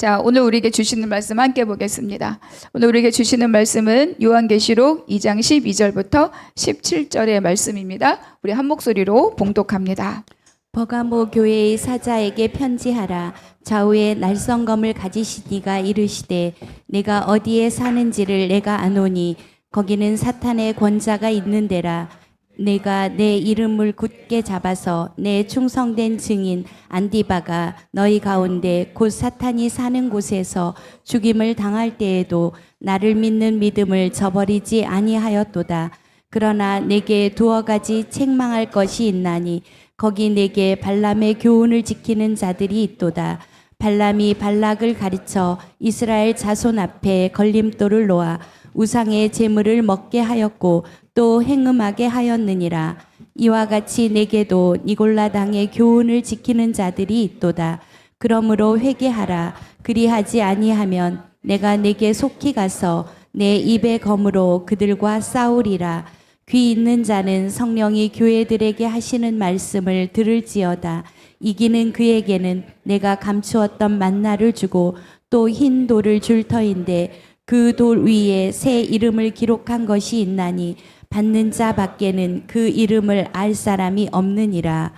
자, 오늘 우리에게 주시는 말씀 함께 보겠습니다. 오늘 우리에게 주시는 말씀은 요한계시록 2장 12절부터 17절의 말씀입니다. 우리 한 목소리로 봉독합니다. 버가모 교회의 사자에게 편지하라. 좌우에 날성검을 가지시니가 이르시되 내가 어디에 사는지를 내가 아노니 거기는 사탄의 권자가 있는 데라. 내가 내 이름을 굳게 잡아서 내 충성된 증인 안디바가 너희 가운데 곧 사탄이 사는 곳에서 죽임을 당할 때에도 나를 믿는 믿음을 저버리지 아니하였도다. 그러나 내게 두어 가지 책망할 것이 있나니 거기 내게 발람의 교훈을 지키는 자들이 있도다. 발람이 발락을 가르쳐 이스라엘 자손 앞에 걸림돌을 놓아 우상의 제물을 먹게 하였고 또 행음하게 하였느니라. 이와 같이 내게도 니골라 당의 교훈을 지키는 자들이 있도다. 그러므로 회개하라. 그리하지 아니하면 내가 내게 속히 가서 내 입의 검으로 그들과 싸우리라. 귀 있는 자는 성령이 교회들에게 하시는 말씀을 들을지어다. 이기는 그에게는 내가 감추었던 만나를 주고 또 흰 돌을 줄 터인데 그 돌 위에 새 이름을 기록한 것이 있나니 받는 자 밖에는 그 이름을 알 사람이 없느니라.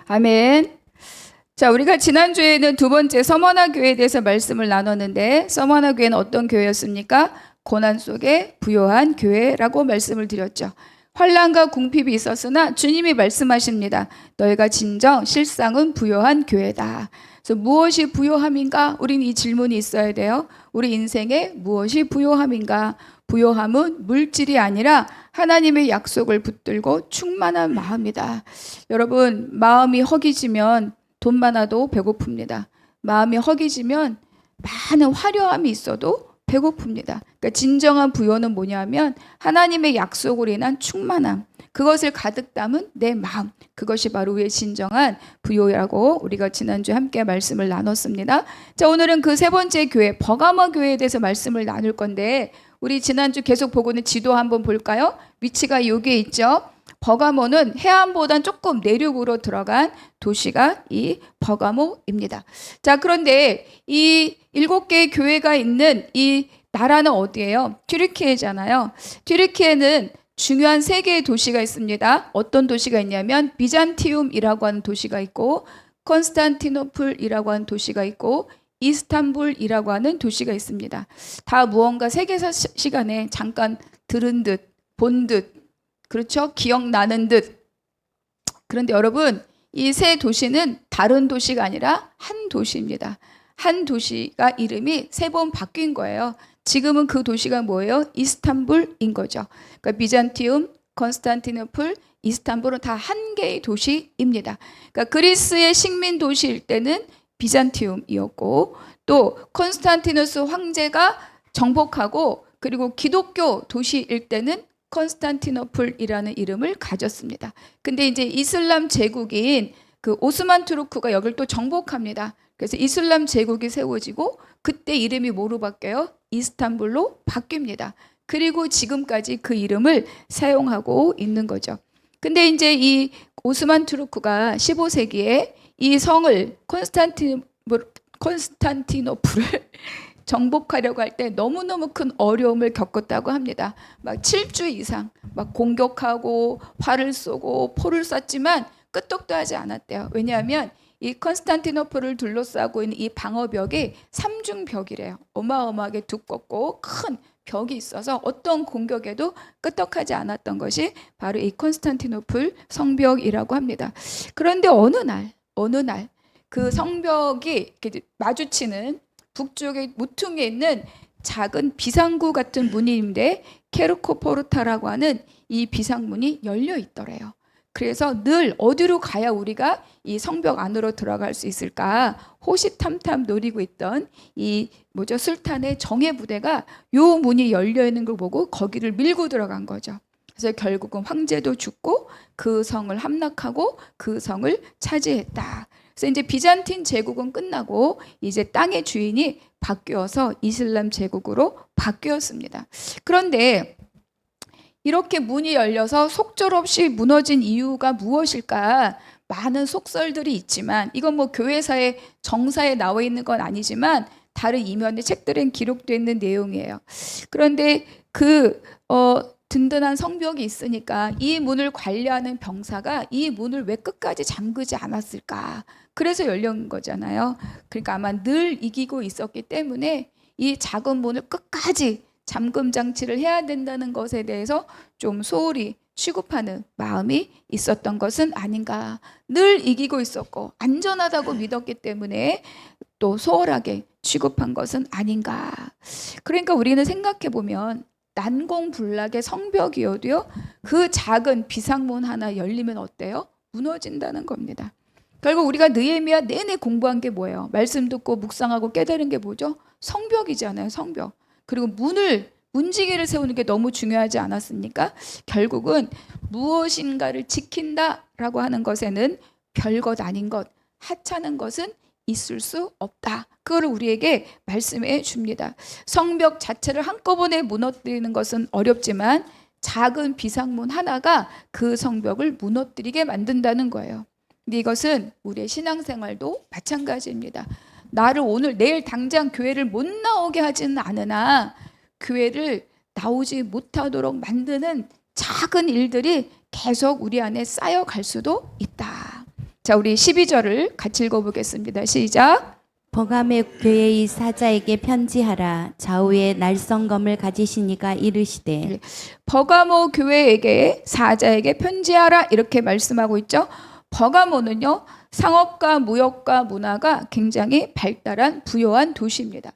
아멘. 자, 우리가 지난주에는 두 번째 서머나 교회에 대해서 말씀을 나눴는데 서머나 교회는 어떤 교회였습니까? 고난 속에 부요한 교회라고 말씀을 드렸죠. 환난과 궁핍이 있었으나 주님이 말씀하십니다. 너희가 진정 실상은 부요한 교회다. 그래서 무엇이 부요함인가? 우린 이 질문이 있어야 돼요. 우리 인생에 무엇이 부요함인가? 부요함은 물질이 아니라 하나님의 약속을 붙들고 충만한 마음이다. 여러분, 마음이 허기지면 돈 많아도 배고픕니다. 마음이 허기지면 많은 화려함이 있어도 배고픕니다. 그러니까 진정한 부요는 뭐냐면 하나님의 약속으로 인한 충만함, 그것을 가득 담은 내 마음, 그것이 바로 우리의 진정한 부요라고 우리가 지난주에 함께 말씀을 나눴습니다. 자, 오늘은 그 세 번째 교회 버가모 교회에 대해서 말씀을 나눌 건데 우리 지난주 계속 보고 있는 지도 한번 볼까요? 위치가 여기에 있죠. 버가모는 해안보단 조금 내륙으로 들어간 도시가 이 버가모입니다. 자, 그런데 이 7개의 교회가 있는 이 나라는 어디예요? 튀르키예잖아요. 튀르키예는 중요한 3개의 도시가 있습니다. 어떤 도시가 있냐면 비잔티움이라고 하는 도시가 있고 콘스탄티노플이라고 하는 도시가 있고 이스탄불이라고 하는 도시가 있습니다. 다 무언가 세계사 시간에 잠깐 들은 듯, 본 듯, 그렇죠? 기억나는 듯. 그런데 여러분, 이 세 도시는 다른 도시가 아니라 한 도시입니다. 한 도시가 이름이 3번 바뀐 거예요. 지금은 그 도시가 뭐예요? 이스탄불인 거죠. 그러니까 비잔티움, 콘스탄티노플, 이스탄불은 다 한 개의 도시입니다. 그러니까 그리스의 식민 도시일 때는 비잔티움이었고 또 콘스탄티누스 황제가 정복하고 그리고 기독교 도시일 때는 콘스탄티노플이라는 이름을 가졌습니다. 근데 이제 이슬람 제국인 그 오스만 투르크가 여길 또 정복합니다. 그래서 이슬람 제국이 세워지고 그때 이름이 뭐로 바뀌어요? 이스탄불로 바뀝니다. 그리고 지금까지 그 이름을 사용하고 있는 거죠. 근데 이제 이 오스만 투르크가 15세기에 이 성을 콘스탄티노플을 정복하려고 할 때 너무너무 큰 어려움을 겪었다고 합니다. 막 7주 이상 막 공격하고 활을 쏘고 포를 쐈지만 끄떡도 하지 않았대요. 왜냐하면 이 콘스탄티노플을 둘러싸고 있는 이 방어벽이 삼중벽이래요. 어마어마하게 두껍고 큰 벽이 있어서 어떤 공격에도 끄떡하지 않았던 것이 바로 이 콘스탄티노플 성벽이라고 합니다. 그런데 어느 날 그 성벽이 이렇게 마주치는 북쪽의 모퉁이에 있는 작은 비상구 같은 문인데 케르코포르타라고 하는 이 비상문이 열려 있더래요. 그래서 늘 어디로 가야 우리가 이 성벽 안으로 들어갈 수 있을까 호시탐탐 노리고 있던 이 술탄의 정예 부대가 요 문이 열려 있는 걸 보고 거기를 밀고 들어간 거죠. 그래서 결국은 황제도 죽고 그 성을 함락하고 그 성을 차지했다. 그래서 이제 비잔틴 제국은 끝나고 이제 땅의 주인이 바뀌어서 이슬람 제국으로 바뀌었습니다. 그런데 이렇게 문이 열려서 속절없이 무너진 이유가 무엇일까? 많은 속설들이 있지만 이건 뭐 교회사의 정사에 나와 있는 건 아니지만 다른 이면의 책들엔 기록되어 있는 내용이에요. 그런데 든든한 성벽이 있으니까 이 문을 관리하는 병사가 이 문을 왜 끝까지 잠그지 않았을까? 그래서 열린 거잖아요. 그러니까 아마 늘 이기고 있었기 때문에 이 작은 문을 끝까지 잠금 장치를 해야 된다는 것에 대해서 좀 소홀히 취급하는 마음이 있었던 것은 아닌가. 늘 이기고 있었고 안전하다고 믿었기 때문에 또 소홀하게 취급한 것은 아닌가. 그러니까 우리는 생각해 보면 난공불락의 성벽이어도요, 그 작은 비상문 하나 열리면 어때요? 무너진다는 겁니다. 결국 우리가 느헤미야 내내 공부한 게 뭐예요? 말씀 듣고 묵상하고 깨달은 게 뭐죠? 성벽이잖아요, 성벽. 그리고 문지기를 세우는 게 너무 중요하지 않았습니까? 결국은 무엇인가를 지킨다라고 하는 것에는 별것 아닌 것, 하찮은 것은 있을 수 없다. 그걸 우리에게 말씀해 줍니다. 성벽 자체를 한꺼번에 무너뜨리는 것은 어렵지만 작은 비상문 하나가 그 성벽을 무너뜨리게 만든다는 거예요. 근데 이것은 우리의 신앙생활도 마찬가지입니다. 나를 오늘 내일 당장 교회를 못 나오게 하지는 않으나 교회를 나오지 못하도록 만드는 작은 일들이 계속 우리 안에 쌓여갈 수도 있다. 자, 우리 12절을 같이 읽어보겠습니다. 시작. 버가모 교회의 사자에게 편지하라. 좌우에 날성검을 가지신 이가 이르시되. 버가모 교회에게 사자에게 편지하라 이렇게 말씀하고 있죠. 버가모는요, 상업과 무역과 문화가 굉장히 발달한 부유한 도시입니다.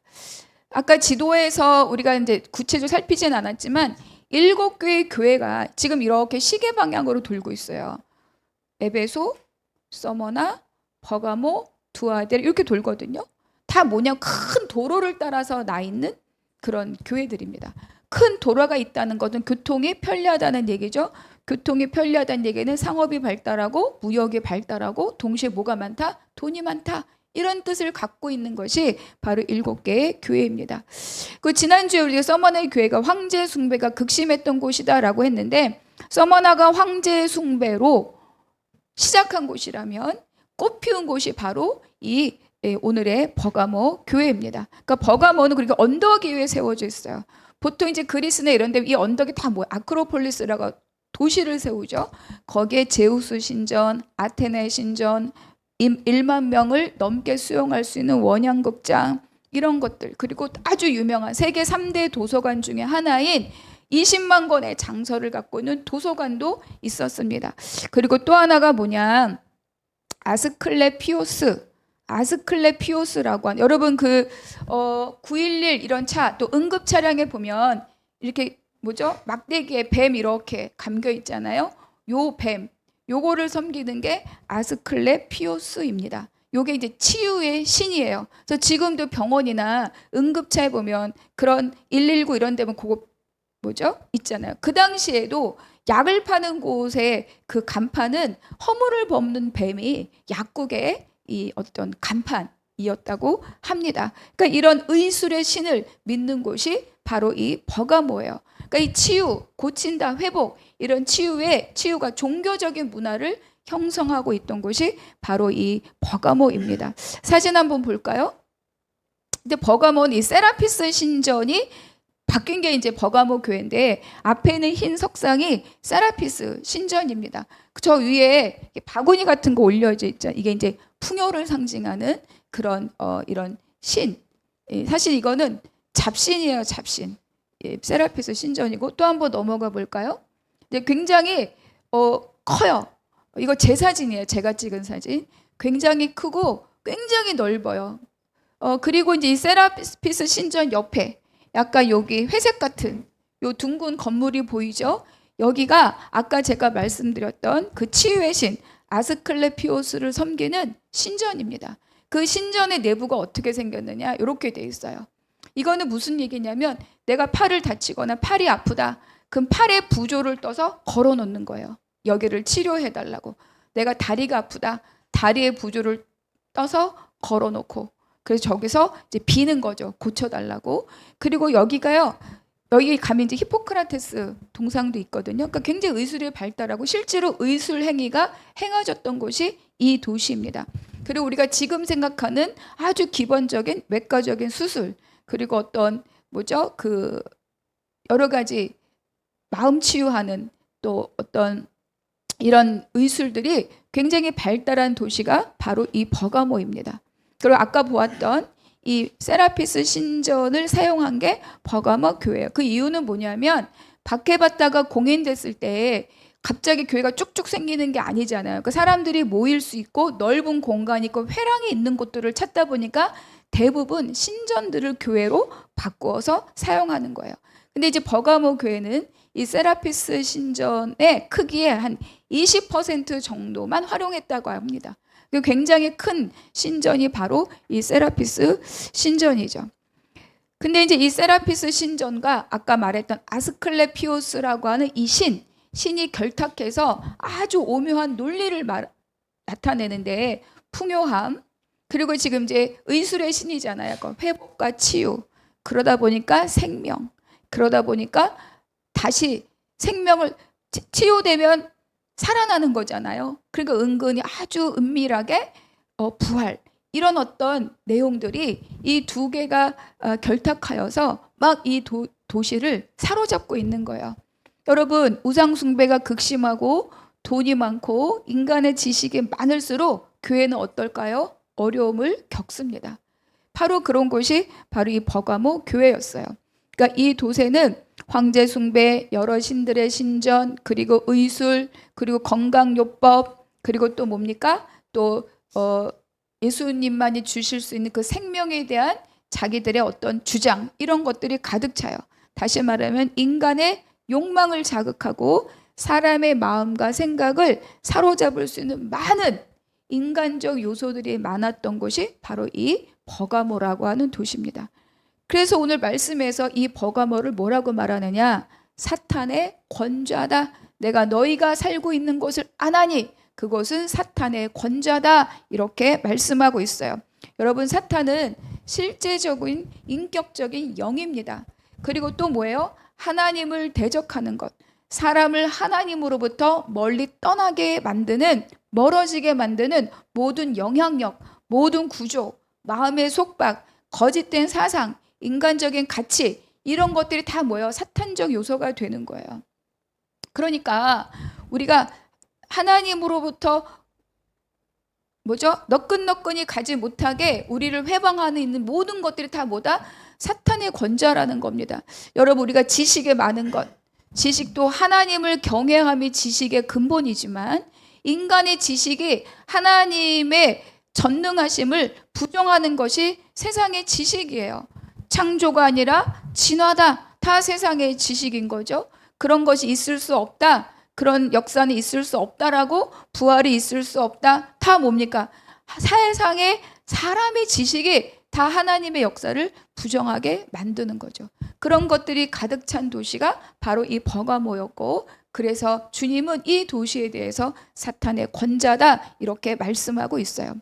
아까 지도에서 우리가 이제 구체적으로 살피진 않았지만 7개의 교회가 지금 이렇게 시계 방향으로 돌고 있어요. 에베소, 서머나, 버가모, 두아델 이렇게 돌거든요. 다 뭐냐, 큰 도로를 따라서 나 있는 그런 교회들입니다. 큰 도로가 있다는 것은 교통이 편리하다는 얘기죠. 교통이 편리하다는 얘기는 상업이 발달하고 무역이 발달하고 동시에 뭐가 많다? 돈이 많다. 이런 뜻을 갖고 있는 것이 바로 7개의 교회입니다. 그 지난주에 우리가 서머나의 교회가 황제 숭배가 극심했던 곳이다라고 했는데, 서머나가 황제 숭배로 시작한 곳이라면 꽃 피운 곳이 바로 이 오늘의 버가모 교회입니다. 그러니까 버가모는 그렇게 언덕 위에 세워져 있어요. 보통 이제 그리스나 이런 데 이 언덕이 다 뭐 아크로폴리스라고 도시를 세우죠. 거기에 제우스 신전, 아테네 신전, 1만 명을 넘게 수용할 수 있는 원양극장 이런 것들, 그리고 아주 유명한 세계 3대 도서관 중에 하나인 20만 권의 장서를 갖고 있는 도서관도 있었습니다. 그리고 또 하나가 뭐냐, 아스클레피오스라고 한, 여러분 911 이런 차, 또 응급 차량에 보면 이렇게 뭐죠? 막대기에 뱀 이렇게 감겨 있잖아요. 요 뱀, 요거를 섬기는 게 아스클레피오스입니다. 요게 이제 치유의 신이에요. 그래서 지금도 병원이나 응급차에 보면 그런 119 이런 데면 그거 뭐죠? 있잖아요. 그 당시에도 약을 파는 곳에 그 간판은 허물을 범는 뱀이 약국의 이 어떤 간판이었다고 합니다. 그러니까 이런 의술의 신을 믿는 곳이 바로 이 버가모예요. 그러니까 이 치유, 고친다, 회복, 이런 치유가 종교적인 문화를 형성하고 있던 곳이 바로 이 버가모입니다. 사진 한번 볼까요? 근데 버가모는 이 세라피스 신전이 바뀐 게 이제 버가모 교회인데, 앞에 있는 흰 석상이 세라피스 신전입니다. 저 위에 바구니 같은 거 올려져 있죠. 이게 이제 풍요를 상징하는 그런 이런 신. 사실 이거는 잡신이에요, 잡신. 세라피스 신전이고, 또 한번 넘어가 볼까요? 굉장히 커요. 이거 제 사진이에요. 제가 찍은 사진. 굉장히 크고 굉장히 넓어요. 그리고 이제 이 세라피스 신전 옆에 약간 여기 회색 같은 요 둥근 건물이 보이죠? 여기가 아까 제가 말씀드렸던 그 치유의 신 아스클레피오스를 섬기는 신전입니다. 그 신전의 내부가 어떻게 생겼느냐, 이렇게 돼 있어요. 이거는 무슨 얘기냐면, 내가 팔을 다치거나 팔이 아프다, 그럼 팔에 부조를 떠서 걸어 놓는 거예요. 여기를 치료해 달라고. 내가 다리가 아프다, 다리에 부조를 떠서 걸어 놓고, 그래서 저기서 이제 비는 거죠. 고쳐달라고. 그리고 여기가요, 여기 가면 이제 히포크라테스 동상도 있거든요. 그러니까 굉장히 의술이 발달하고 실제로 의술 행위가 행해졌던 곳이 이 도시입니다. 그리고 우리가 지금 생각하는 아주 기본적인 외과적인 수술, 그리고 어떤 뭐죠? 그 여러 가지 마음 치유하는 또 어떤 이런 의술들이 굉장히 발달한 도시가 바로 이 버가모입니다. 그리고 아까 보았던 이 세라피스 신전을 사용한 게 버가모 교회예요. 그 이유는 뭐냐면 박해받다가 공인됐을 때 갑자기 교회가 쭉쭉 생기는 게 아니잖아요. 그 사람들이 모일 수 있고 넓은 공간이 있고 회랑이 있는 곳들을 찾다 보니까 대부분 신전들을 교회로 바꾸어서 사용하는 거예요. 근데 이제 버가모 교회는 이 세라피스 신전의 크기의 한 20% 정도만 활용했다고 합니다. 굉장히 큰 신전이 바로 이 세라피스 신전이죠. 근데 이제 이 세라피스 신전과 아까 말했던 아스클레피오스라고 하는 이 신이 결탁해서 아주 오묘한 논리를 나타내는데 풍요함, 그리고 지금 이제 의술의 신이잖아요. 회복과 치유, 그러다 보니까 생명, 그러다 보니까 다시 생명을 치유되면 살아나는 거잖아요. 그러니까 은근히 아주 은밀하게 부활, 이런 어떤 내용들이 이 두 개가 결탁하여서 막 이 도시를 사로잡고 있는 거예요. 여러분, 우상 숭배가 극심하고 돈이 많고 인간의 지식이 많을수록 교회는 어떨까요? 어려움을 겪습니다. 바로 그런 곳이 바로 이 버가모 교회였어요. 그러니까 이 도세는 황제 숭배, 여러 신들의 신전, 그리고 의술, 그리고 건강요법, 그리고 또 뭡니까? 또 예수님만이 주실 수 있는 그 생명에 대한 자기들의 어떤 주장, 이런 것들이 가득 차요. 다시 말하면 인간의 욕망을 자극하고 사람의 마음과 생각을 사로잡을 수 있는 많은 인간적 요소들이 많았던 곳이 바로 이 버가모라고 하는 도시입니다. 그래서 오늘 말씀에서 이 버가모를 뭐라고 말하느냐? 사탄의 권좌다. 내가 너희가 살고 있는 곳을 아나니 그곳은 사탄의 권좌다. 이렇게 말씀하고 있어요. 여러분, 사탄은 실제적인 인격적인 영입니다. 그리고 또 뭐예요? 하나님을 대적하는 것, 사람을 하나님으로부터 멀리 떠나게 만드는, 멀어지게 만드는 모든 영향력, 모든 구조, 마음의 속박, 거짓된 사상, 인간적인 가치, 이런 것들이 다 뭐예요? 사탄적 요소가 되는 거예요. 그러니까 우리가 하나님으로부터 뭐죠? 너끈너끈이 가지 못하게 우리를 회방하는 있는 모든 것들이 다 뭐다? 사탄의 권좌라는 겁니다. 여러분, 우리가 지식에 많은 것, 지식도 하나님을 경외함이 지식의 근본이지만 인간의 지식이 하나님의 전능하심을 부정하는 것이 세상의 지식이에요. 창조가 아니라 진화다. 다 세상의 지식인 거죠. 그런 것이 있을 수 없다. 그런 역사는 있을 수 없다라고, 부활이 있을 수 없다. 다 뭡니까? 세상의 사람의 지식이 다 하나님의 역사를 부정하게 만드는 거죠. 그런 것들이 가득 찬 도시가 바로 이 버가모였고, 그래서 주님은 이 도시에 대해서 사탄의 권좌다 이렇게 말씀하고 있어요.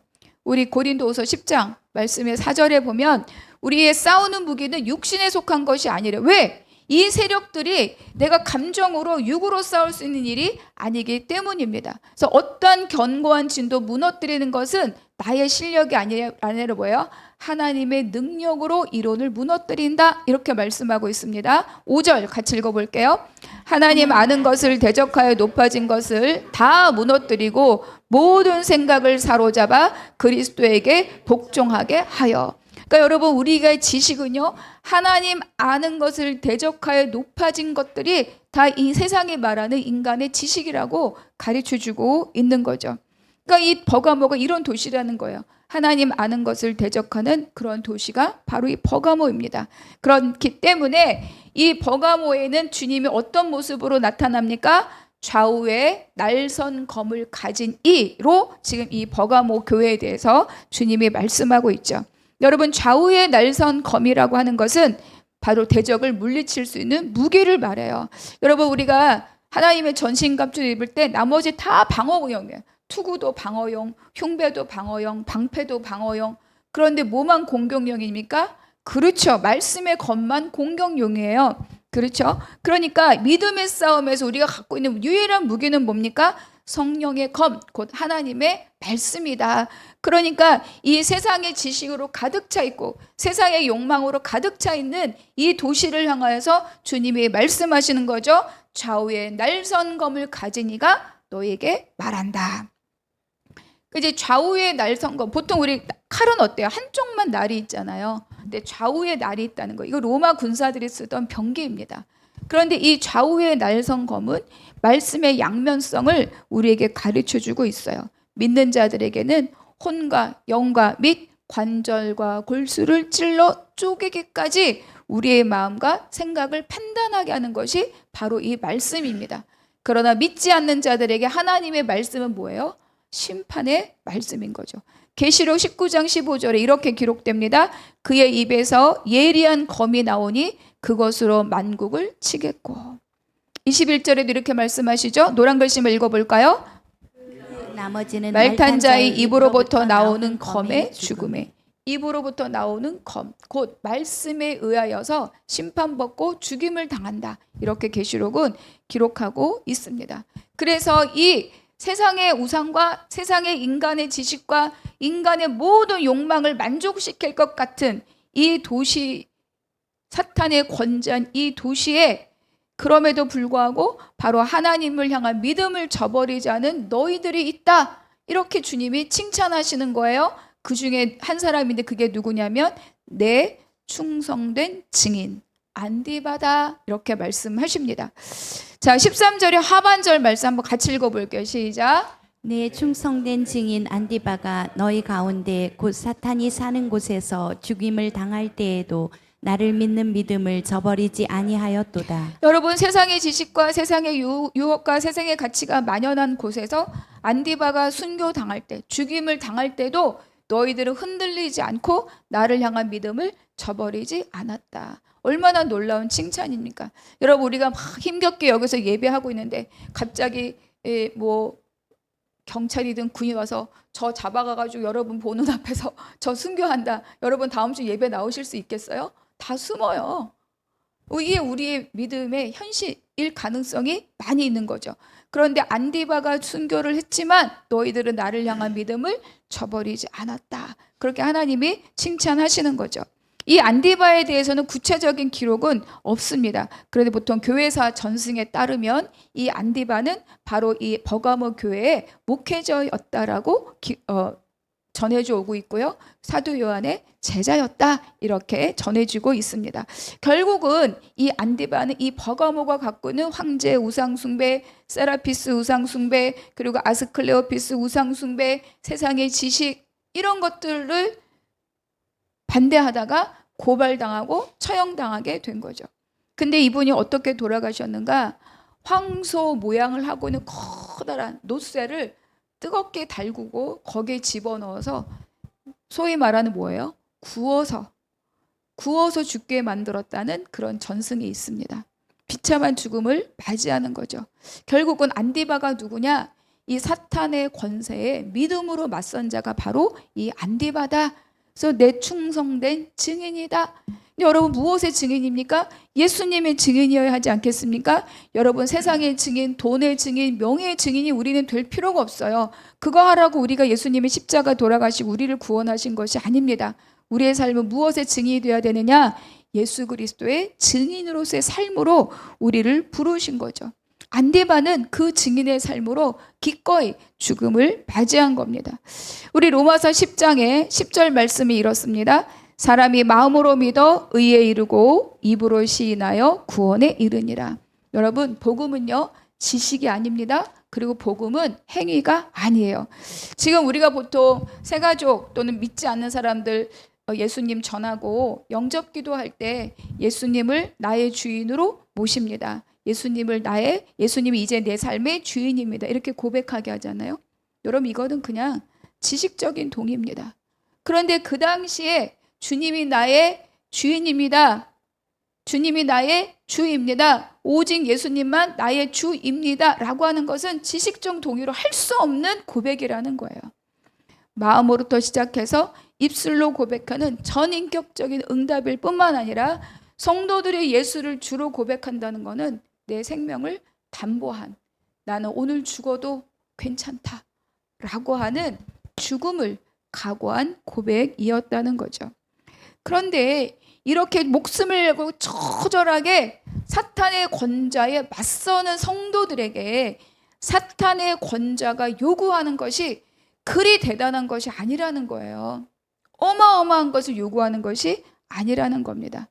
우리 고린도후서 10장 말씀의 4절에 보면 우리의 싸우는 무기는 육신에 속한 것이 아니래. 왜? 이 세력들이 내가 감정으로 육으로 싸울 수 있는 일이 아니기 때문입니다. 그래서 어떠한 견고한 진도 무너뜨리는 것은 나의 실력이 아니라 뭐예요? 하나님의 능력으로 이론을 무너뜨린다. 이렇게 말씀하고 있습니다. 5절 같이 읽어볼게요. 하나님 아는 것을 대적하여 높아진 것을 다 무너뜨리고 모든 생각을 사로잡아 그리스도에게 복종하게 하여. 그러니까 여러분, 우리가 지식은요, 하나님 아는 것을 대적하여 높아진 것들이 다 이 세상에 말하는 인간의 지식이라고 가르쳐주고 있는 거죠. 그러니까 이 버가모가 이런 도시라는 거예요. 하나님 아는 것을 대적하는 그런 도시가 바로 이 버가모입니다. 그렇기 때문에 이 버가모에는 주님이 어떤 모습으로 나타납니까? 좌우에 날선 검을 가진 이로 지금 이 버가모 교회에 대해서 주님이 말씀하고 있죠. 여러분, 좌우에 날선 검이라고 하는 것은 바로 대적을 물리칠 수 있는 무기를 말해요. 여러분, 우리가 하나님의 전신갑주를 입을 때 나머지 다 방어용이에요. 투구도 방어용, 흉배도 방어용, 방패도 방어용. 그런데 뭐만 공격용입니까? 그렇죠. 말씀의 검만 공격용이에요. 그렇죠. 그러니까 믿음의 싸움에서 우리가 갖고 있는 유일한 무기는 뭡니까? 성령의 검, 곧 하나님의 말씀이다. 그러니까 이 세상의 지식으로 가득 차 있고 세상의 욕망으로 가득 차 있는 이 도시를 향하여서 주님이 말씀하시는 거죠. 좌우에 날선 검을 가진 이가 너에게 말한다. 이제 좌우에 날선 검, 보통 우리 칼은 어때요? 한쪽만 날이 있잖아요. 근데 좌우에 날이 있다는 거, 이거 로마 군사들이 쓰던 병기입니다. 그런데 이 좌우의 날선 검은 말씀의 양면성을 우리에게 가르쳐주고 있어요. 믿는 자들에게는 혼과 영과 및 관절과 골수를 찔러 쪼개기까지 우리의 마음과 생각을 판단하게 하는 것이 바로 이 말씀입니다. 그러나 믿지 않는 자들에게 하나님의 말씀은 뭐예요? 심판의 말씀인 거죠. 계시록 19장 15절에 이렇게 기록됩니다. 그의 입에서 예리한 검이 나오니 그것으로 만국을 치겠고. 21절에도 이렇게 말씀하시죠. 노란 글씨만 읽어볼까요? 나머지는 말탄 자의 입으로부터 나오는 검의 죽음에. 입으로부터 나오는 검, 곧 말씀에 의하여서 심판받고 죽임을 당한다. 이렇게 계시록은 기록하고 있습니다. 그래서 이 세상의 우상과 세상의 인간의 지식과 인간의 모든 욕망을 만족시킬 것 같은 이 도시, 사탄의 권세한 이 도시에 그럼에도 불구하고 바로 하나님을 향한 믿음을 저버리지 않은 너희들이 있다. 이렇게 주님이 칭찬하시는 거예요. 그 중에 한 사람인데 그게 누구냐면 내 충성된 증인 안디바다, 이렇게 말씀하십니다. 자, 13절의 하반절 말씀 한번 같이 읽어볼게요. 시작. 내 충성된 증인 안디바가 너희 가운데 곧 사탄이 사는 곳에서 죽임을 당할 때에도 나를 믿는 믿음을 저버리지 아니하였도다. 여러분, 세상의 지식과 세상의 유혹과 세상의 가치가 만연한 곳에서 안디바가 순교당할 때, 죽임을 당할 때도 너희들은 흔들리지 않고 나를 향한 믿음을 저버리지 않았다. 얼마나 놀라운 칭찬입니까? 여러분, 우리가 막 힘겹게 여기서 예배하고 있는데 갑자기 뭐 경찰이든 군이 와서 저 잡아가가지고 여러분 보는 앞에서 저 순교한다. 여러분 다음 주 예배 나오실 수 있겠어요? 다 숨어요. 이게 우리의 믿음의 현실일 가능성이 많이 있는 거죠. 그런데 안디바가 순교를 했지만 너희들은 나를 향한 믿음을 저버리지 않았다. 그렇게 하나님이 칭찬하시는 거죠. 이 안디바에 대해서는 구체적인 기록은 없습니다. 그런데 보통 교회사 전승에 따르면 이 안디바는 바로 이 버가모 교회의 목회자였다라고 전해져 오고 있고요. 사도 요한의 제자였다, 이렇게 전해지고 있습니다. 결국은 이 안디바는 이 버가모가 갖고 있는 황제 우상숭배, 세라피스 우상숭배, 그리고 아스클레오피스 우상숭배, 세상의 지식, 이런 것들을 반대하다가 고발당하고 처형당하게 된 거죠. 근데 이분이 어떻게 돌아가셨는가? 황소 모양을 하고 있는 커다란 놋쇠를 뜨겁게 달구고 거기에 집어넣어서 소위 말하는 뭐예요? 구워서 죽게 만들었다는 그런 전승이 있습니다. 비참한 죽음을 맞이하는 거죠. 결국은 안디바가 누구냐? 이 사탄의 권세에 믿음으로 맞선 자가 바로 이 안디바다. 그래서 내 충성된 증인이다. 여러분, 무엇의 증인입니까? 예수님의 증인이어야 하지 않겠습니까? 여러분, 세상의 증인, 돈의 증인, 명예의 증인이 우리는 될 필요가 없어요. 그거 하라고 우리가 예수님의 십자가 돌아가시고 우리를 구원하신 것이 아닙니다. 우리의 삶은 무엇의 증인이 되어야 되느냐? 예수 그리스도의 증인으로서의 삶으로 우리를 부르신 거죠. 안디바는 그 증인의 삶으로 기꺼이 죽음을 맞이한 겁니다. 우리 로마서 10장에 10절 말씀이 이렇습니다. 사람이 마음으로 믿어 의에 이르고 입으로 시인하여 구원에 이르니라. 여러분, 복음은요, 지식이 아닙니다. 그리고 복음은 행위가 아니에요. 지금 우리가 보통 새가족 또는 믿지 않는 사람들 예수님 전하고 영접 기도할 때 예수님을 나의 주인으로 모십니다. 예수님이 이제 내 삶의 주인입니다. 이렇게 고백하게 하잖아요. 여러분, 이거는 그냥 지식적인 동의입니다. 그런데 그 당시에 주님이 나의 주인입니다. 주님이 나의 주입니다. 오직 예수님만 나의 주입니다. 라고 하는 것은 지식적 동의로 할 수 없는 고백이라는 거예요. 마음으로부터 시작해서 입술로 고백하는 전인격적인 응답일 뿐만 아니라 성도들의 예수를 주로 고백한다는 것은 내 생명을 담보한, 나는 오늘 죽어도 괜찮다라고 하는 죽음을 각오한 고백이었다는 거죠. 그런데 이렇게 목숨을 걸고 처절하게 사탄의 권좌에 맞서는 성도들에게 사탄의 권좌가 요구하는 것이 그리 대단한 것이 아니라는 거예요. 어마어마한 것을 요구하는 것이 아니라는 겁니다.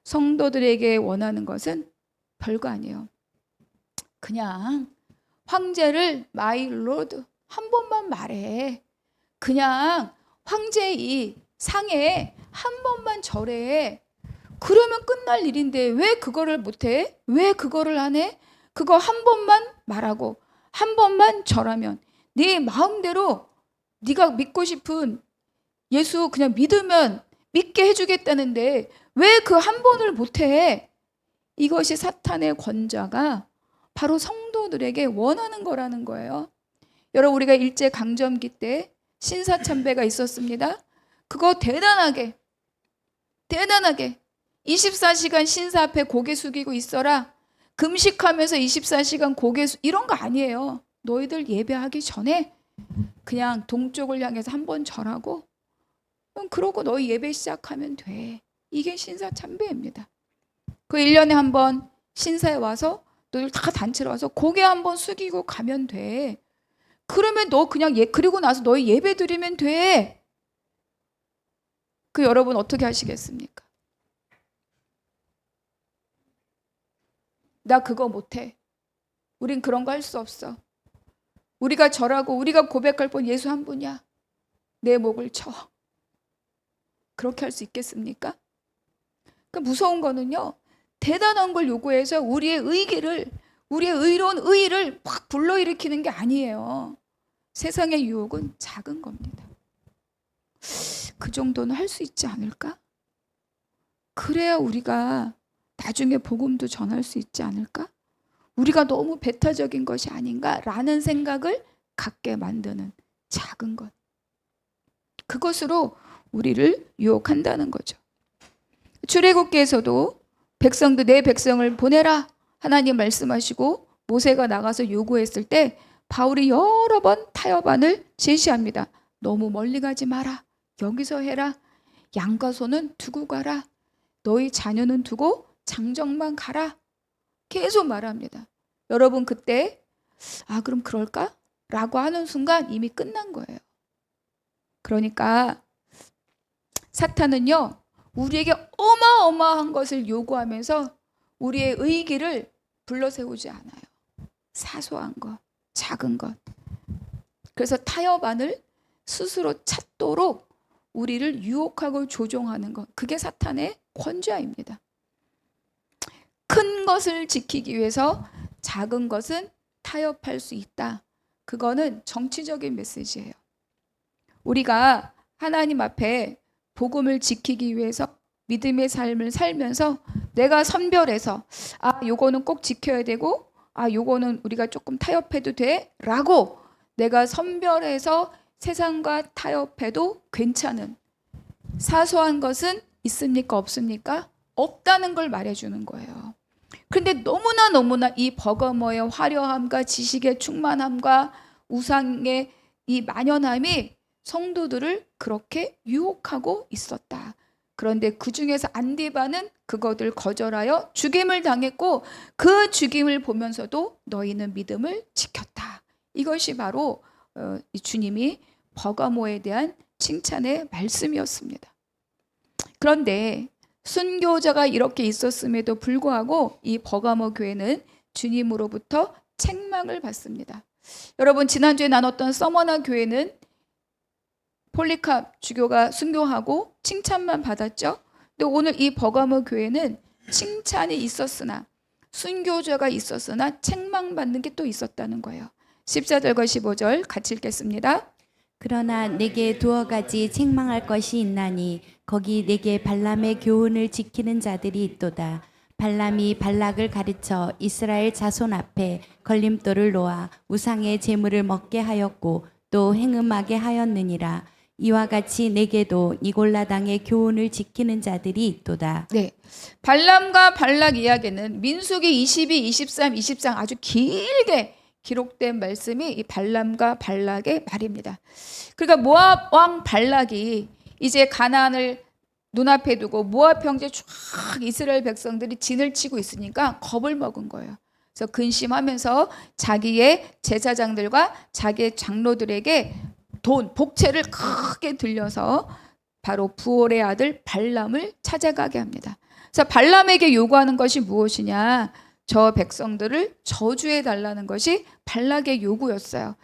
성도들에게 원하는 것은 별거 아니에요. 그냥 황제를 마이 로드 한 번만 말해. 그냥 황제 이 상에 한 번만 절해. 그러면 끝날 일인데 왜 그거를 못해? 왜 그거를 안 해? 그거 한 번만 말하고 한 번만 절하면 네 마음대로 네가 믿고 싶은 예수 그냥 믿으면 믿게 해주겠다는데 왜 그 한 번을 못해? 이것이 사탄의 권좌가 바로 성도들에게 원하는 거라는 거예요. 여러분, 우리가 일제강점기 때 신사참배가 있었습니다. 그거 대단하게 24시간 신사 앞에 고개 숙이고 있어라. 금식하면서 24시간 이런 거 아니에요. 너희들 예배하기 전에 그냥 동쪽을 향해서 한 번 절하고 그러고 너희 예배 시작하면 돼. 이게 신사참배입니다. 그 1년에 한 번 신사에 와서 너희들 다 단체로 와서 고개 한 번 숙이고 가면 돼. 그러면 너 그냥 그리고 나서 너희 예배 드리면 돼. 그 여러분 어떻게 하시겠습니까? 나 그거 못해. 우린 그런 거 할 수 없어. 우리가 절하고 우리가 고백할 분 예수 한 분이야. 내 목을 쳐. 그렇게 할 수 있겠습니까? 그 무서운 거는요. 대단한 걸 요구해서 우리의 의로운 의의를 확 불러일으키는 게 아니에요. 세상의 유혹은 작은 겁니다. 그 정도는 할 수 있지 않을까? 그래야 우리가 나중에 복음도 전할 수 있지 않을까? 우리가 너무 배타적인 것이 아닌가라는 생각을 갖게 만드는 작은 것. 그것으로 우리를 유혹한다는 거죠. 출애굽기에서도 백성들 내 백성을 보내라 하나님 말씀하시고 모세가 나가서 요구했을 때 바울이 여러 번 타협안을 제시합니다. 너무 멀리 가지 마라. 여기서 해라. 양과 소는 두고 가라. 너희 자녀는 두고 장정만 가라. 계속 말합니다. 여러분 그때 그럼 그럴까? 라고 하는 순간 이미 끝난 거예요. 그러니까 사탄은요. 우리에게 어마어마한 것을 요구하면서 우리의 의기를 불러세우지 않아요. 사소한 것, 작은 것. 그래서 타협안을 스스로 찾도록 우리를 유혹하고 조종하는 것. 그게 사탄의 권좌입니다. 큰 것을 지키기 위해서 작은 것은 타협할 수 있다. 그거는 정치적인 메시지예요. 우리가 하나님 앞에 복음을 지키기 위해서 믿음의 삶을 살면서 내가 선별해서 요거는 꼭 지켜야 되고 요거는 우리가 조금 타협해도 돼 라고 내가 선별해서 세상과 타협해도 괜찮은 사소한 것은 있습니까? 없습니까? 없다는 걸 말해주는 거예요. 그런데 너무나 이 버거머의 화려함과 지식의 충만함과 우상의 이 만연함이 성도들을 그렇게 유혹하고 있었다. 그런데 그 중에서 안디바는 그것을 거절하여 죽임을 당했고 그 죽임을 보면서도 너희는 믿음을 지켰다. 이것이 바로 주님이 버가모에 대한 칭찬의 말씀이었습니다. 그런데 순교자가 이렇게 있었음에도 불구하고 이 버가모 교회는 주님으로부터 책망을 받습니다. 여러분 지난주에 나눴던 서머나 교회는 폴리캅 주교가 순교하고 칭찬만 받았죠. 근데 오늘 이 버가모 교회는 칭찬이 있었으나 순교자가 있었으나 책망받는 게 또 있었다는 거예요. 14절과 15절 같이 읽겠습니다. 그러나 내게 두어 가지 책망할 것이 있나니 거기 내게 발람의 교훈을 지키는 자들이 있도다. 발람이 발락을 가르쳐 이스라엘 자손 앞에 걸림돌을 놓아 우상의 제물을 먹게 하였고 또 행음하게 하였느니라. 이와 같이 내게도 니골라당의 교훈을 지키는 자들이 있도다. 네, 발람과 발락 이야기는 민수기 22, 23, 24 아주 길게 기록된 말씀이 이 발람과 발락의 말입니다. 그러니까 모압 왕 발락이 이제 가나안을 눈앞에 두고 모압 평지에 쫙 이스라엘 백성들이 진을 치고 있으니까 겁을 먹은 거예요. 그래서 근심하면서 자기의 제사장들과 자기의 장로들에게 복채를 크게 들려서 바로 부올의 아들 발람을 찾아가게 합니다. 그래서 발람에게 요구하는 것이 무엇이냐? 저 백성들을 저주해 달라는 것이 발락의 요구였어요.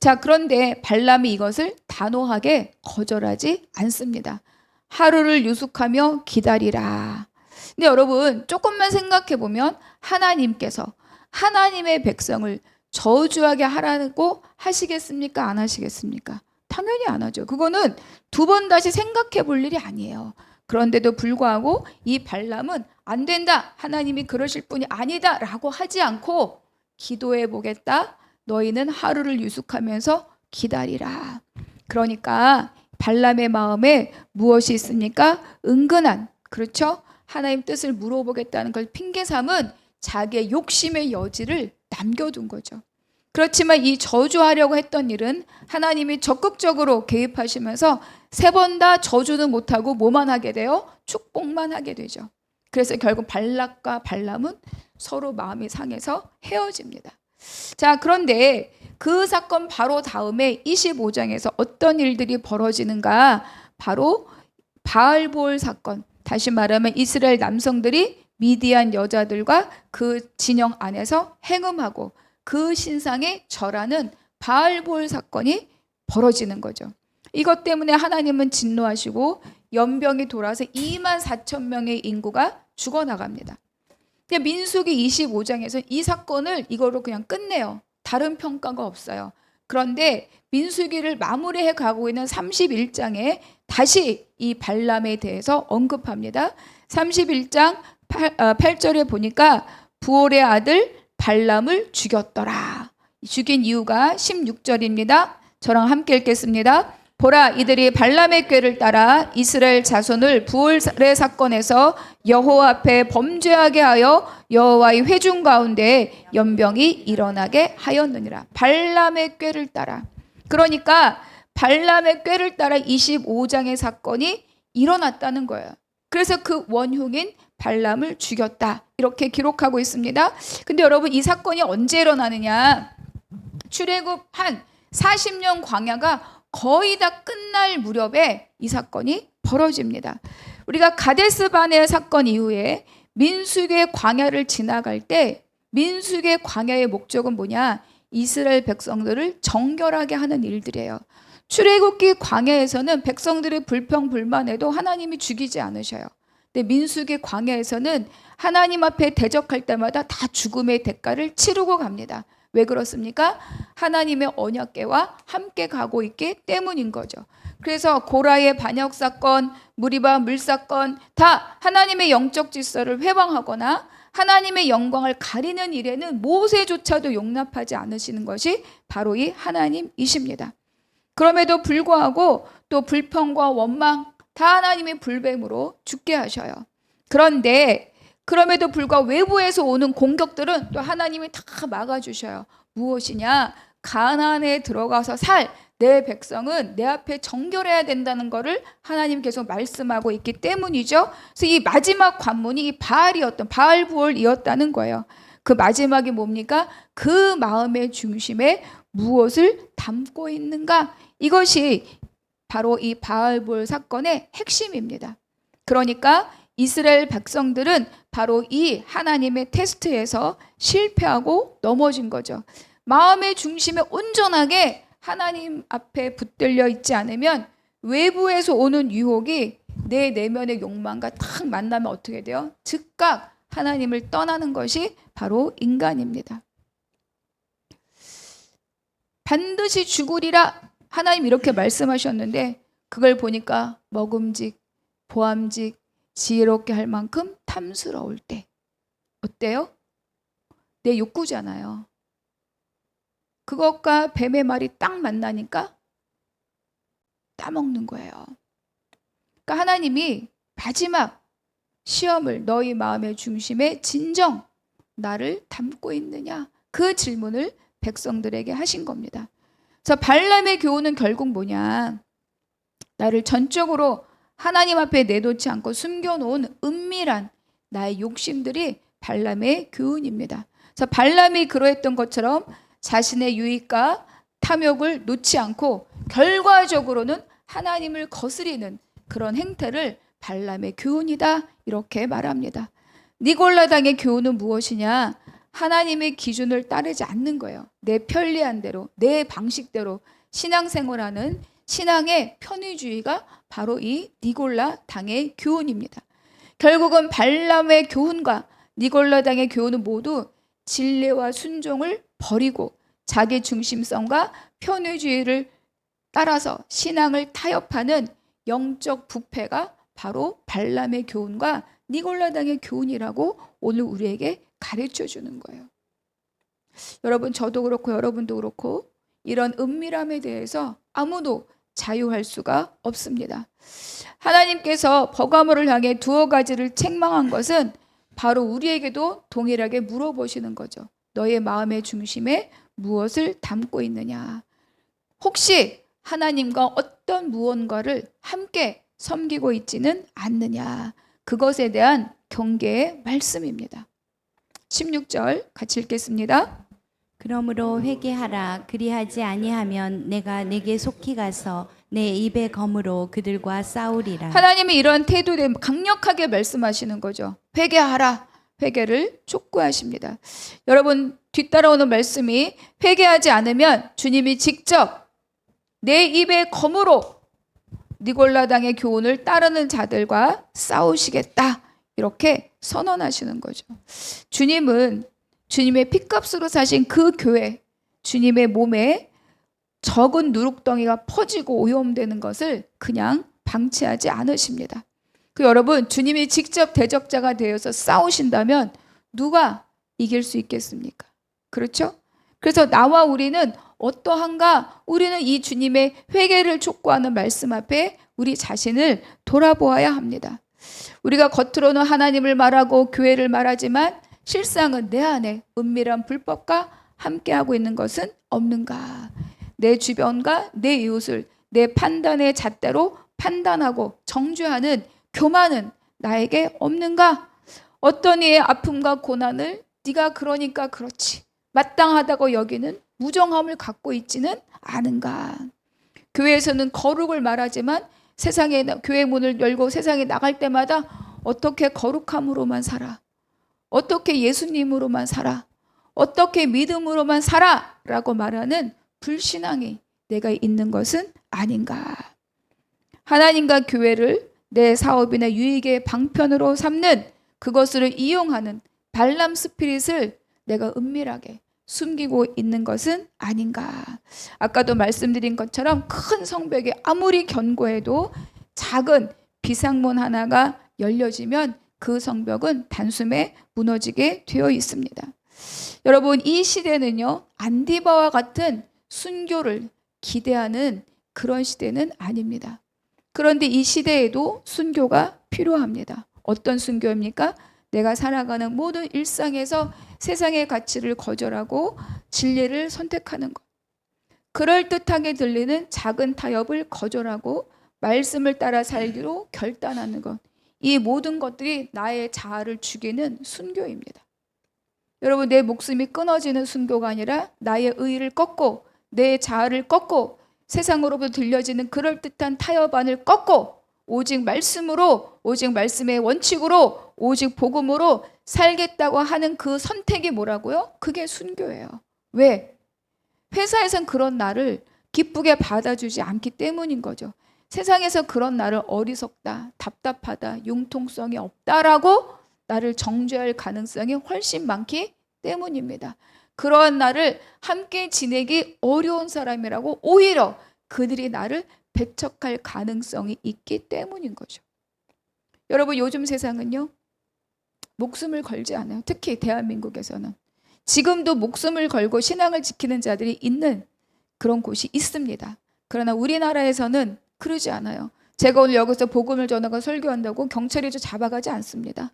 자, 그런데 발람이 이것을 단호하게 거절하지 않습니다. 하루를 유숙하며 기다리라. 근데 여러분, 조금만 생각해 보면 하나님께서 하나님의 백성을 저주하게 하라고 하시겠습니까? 안 하시겠습니까? 당연히 안 하죠. 그거는 두 번 다시 생각해 볼 일이 아니에요. 그런데도 불구하고 이 발람은 안 된다. 하나님이 그러실 분이 아니다. 라고 하지 않고 기도해 보겠다. 너희는 하루를 유숙하면서 기다리라. 그러니까 발람의 마음에 무엇이 있습니까? 은근한, 그렇죠? 하나님 뜻을 물어보겠다는 걸 핑계 삼은 자기의 욕심의 여지를 남겨둔 거죠. 그렇지만 이 저주하려고 했던 일은 하나님이 적극적으로 개입하시면서 세 번 다 저주는 못하고 뭐만 하게 돼요? 축복만 하게 되죠. 그래서 결국 발락과 발람은 서로 마음이 상해서 헤어집니다. 자, 그런데 그 사건 바로 다음에 25장에서 어떤 일들이 벌어지는가? 바로 바알보올 사건. 다시 말하면 이스라엘 남성들이 미디안 여자들과 그 진영 안에서 행음하고 그 신상에 절하는 바알보올 사건이 벌어지는 거죠. 이것 때문에 하나님은 진노하시고 연병이 돌아서 2만 4천 명의 인구가 죽어나갑니다. 민수기 25장에서 이 사건을 이거로 그냥 끝내요. 다른 평가가 없어요. 그런데 민수기를 마무리해 가고 있는 31장에 다시 이 발람에 대해서 언급합니다. 31장 8절에 보니까 부올의 아들 발람을 죽였더라. 죽인 이유가 16절입니다. 저랑 함께 읽겠습니다. 보라, 이들이 발람의 꾀를 따라 이스라엘 자손을 부올의 사건에서 여호와 앞에 범죄하게 하여 여호와의 회중 가운데 연병이 일어나게 하였느니라. 발람의 꾀를 따라. 그러니까 발람의 꾀를 따라 25장의 사건이 일어났다는 거예요. 그래서 그 원흉인 발람을 죽였다. 이렇게 기록하고 있습니다. 근데 여러분, 이 사건이 언제 일어나느냐? 출애굽 한 40년 광야가 거의 다 끝날 무렵에 이 사건이 벌어집니다. 우리가 가데스 바네 사건 이후에 민수기의 광야를 지나갈 때 민수기의 광야의 목적은 뭐냐? 이스라엘 백성들을 정결하게 하는 일들이에요. 출애굽기 광야에서는 백성들의 불평불만에도 하나님이 죽이지 않으셔요. 근데 민수기 광야에서는 하나님 앞에 대적할 때마다 다 죽음의 대가를 치르고 갑니다. 왜 그렇습니까? 하나님의 언약궤와 함께 가고 있기 때문인 거죠. 그래서 고라의 반역 사건, 무리바 물 사건 다 하나님의 영적 질서를 회방하거나 하나님의 영광을 가리는 일에는 모세조차도 용납하지 않으시는 것이 바로 이 하나님이십니다. 그럼에도 불구하고 또 불평과 원망 다 하나님의 불뱀으로 죽게 하셔요. 그런데 그럼에도 불구하고 외부에서 오는 공격들은 또 하나님이 다 막아주셔요. 무엇이냐? 가나안에 들어가서 살 내 백성은 내 앞에 정결해야 된다는 것을 하나님 계속 말씀하고 있기 때문이죠. 그래서 이 마지막 관문이 이 바알부올이었다는 거예요. 그 마지막이 뭡니까? 그 마음의 중심에 무엇을 담고 있는가? 이것이 바로 이 바알부올 사건의 핵심입니다. 그러니까 이스라엘 백성들은 바로 이 하나님의 테스트에서 실패하고 넘어진 거죠. 마음의 중심에 온전하게 하나님 앞에 붙들려 있지 않으면 외부에서 오는 유혹이 내 내면의 욕망과 딱 만나면 어떻게 돼요? 즉각 하나님을 떠나는 것이 바로 인간입니다. 반드시 죽으리라 하나님 이렇게 말씀하셨는데 그걸 보니까 먹음직, 보암직, 지혜롭게 할 만큼 탐스러울 때 어때요? 내 욕구잖아요. 그것과 뱀의 말이 딱 만나니까 따먹는 거예요. 그러니까 하나님이 마지막 시험을 너희 마음의 중심에 진정 나를 담고 있느냐 그 질문을 백성들에게 하신 겁니다. 그래서 발람의 교훈은 결국 뭐냐? 나를 전적으로 하나님 앞에 내놓지 않고 숨겨놓은 은밀한 나의 욕심들이 발람의 교훈입니다. 그래서 발람이 그러했던 것처럼 자신의 유익과 탐욕을 놓지 않고 결과적으로는 하나님을 거스리는 그런 행태를 발람의 교훈이다 이렇게 말합니다. 니골라당의 교훈은 무엇이냐? 하나님의 기준을 따르지 않는 거예요. 내 편리한 대로, 내 방식대로 신앙생활하는 신앙의 편의주의가 바로 이 니골라당의 교훈입니다. 결국은 발람의 교훈과 니골라당의 교훈은 모두 진리와 순종을 버리고 자기 중심성과 편의주의를 따라서 신앙을 타협하는 영적 부패가 바로 발람의 교훈과 니골라당의 교훈이라고 오늘 우리에게 가르쳐 주는 거예요. 여러분, 저도 그렇고 여러분도 그렇고 이런 은밀함에 대해서 아무도 자유할 수가 없습니다. 하나님께서 버가모를 향해 두어 가지를 책망한 것은 바로 우리에게도 동일하게 물어보시는 거죠. 너의 마음의 중심에 무엇을 담고 있느냐? 혹시 하나님과 어떤 무언가를 함께 섬기고 있지는 않느냐? 그것에 대한 경계의 말씀입니다. 16절 같이 읽겠습니다. 그러므로 회개하라. 그리하지 아니하면 내가 내게 속히 가서 내 입의 검으로 그들과 싸우리라. 하나님이 이런 태도에 강력하게 말씀하시는 거죠. 회개하라. 회개를 촉구하십니다. 여러분, 뒤따라오는 말씀이 회개하지 않으면 주님이 직접 내 입의 검으로 니골라당의 교훈을 따르는 자들과 싸우시겠다 이렇게 선언하시는 거죠. 주님은 주님의 피값으로 사신 그 교회, 주님의 몸에 적은 누룩덩이가 퍼지고 오염되는 것을 그냥 방치하지 않으십니다. 여러분, 주님이 직접 대적자가 되어서 싸우신다면 누가 이길 수 있겠습니까? 그렇죠? 그래서 나와 우리는 어떠한가? 우리는 이 주님의 회개를 촉구하는 말씀 앞에 우리 자신을 돌아보아야 합니다. 우리가 겉으로는 하나님을 말하고 교회를 말하지만 실상은 내 안에 은밀한 불법과 함께하고 있는 것은 없는가? 내 주변과 내 이웃을 내 판단의 잣대로 판단하고 정죄하는 교만은 나에게 없는가? 어떤 이의 아픔과 고난을 네가 그러니까 그렇지 마땅하다고 여기는 무정함을 갖고 있지는 않은가? 교회에서는 거룩을 말하지만 세상에 교회 문을 열고 세상에 나갈 때마다 어떻게 거룩함으로만 살아? 어떻게 예수님으로만 살아? 어떻게 믿음으로만 살아? 라고 말하는 불신앙이 내가 있는 것은 아닌가? 하나님과 교회를 내 사업이나 유익의 방편으로 삼는 그것을 이용하는 발람 스피릿을 내가 은밀하게 숨기고 있는 것은 아닌가? 아까도 말씀드린 것처럼 큰 성벽이 아무리 견고해도 작은 비상문 하나가 열려지면 그 성벽은 단숨에 무너지게 되어 있습니다. 여러분, 이 시대는요, 안디바와 같은 순교를 기대하는 그런 시대는 아닙니다. 그런데 이 시대에도 순교가 필요합니다. 어떤 순교입니까? 내가 살아가는 모든 일상에서 세상의 가치를 거절하고 진리를 선택하는 것. 그럴듯하게 들리는 작은 타협을 거절하고 말씀을 따라 살기로 결단하는 것. 이 모든 것들이 나의 자아를 죽이는 순교입니다. 여러분, 내 목숨이 끊어지는 순교가 아니라 나의 의의를 꺾고 내 자아를 꺾고 세상으로부터 들려지는 그럴듯한 타협안을 꺾고 오직 말씀으로, 오직 말씀의 원칙으로, 오직 복음으로 살겠다고 하는 그 선택이 뭐라고요? 그게 순교예요. 왜? 회사에선 그런 나를 기쁘게 받아주지 않기 때문인 거죠. 세상에서 그런 나를 어리석다, 답답하다, 융통성이 없다라고 나를 정죄할 가능성이 훨씬 많기 때문입니다. 그러한 나를 함께 지내기 어려운 사람이라고 오히려 그들이 나를 배척할 가능성이 있기 때문인 거죠. 여러분, 요즘 세상은요, 목숨을 걸지 않아요. 특히 대한민국에서는. 지금도 목숨을 걸고 신앙을 지키는 자들이 있는 그런 곳이 있습니다. 그러나 우리나라에서는 그러지 않아요. 제가 오늘 여기서 복음을 전하고 설교한다고 경찰이 저 잡아가지 않습니다.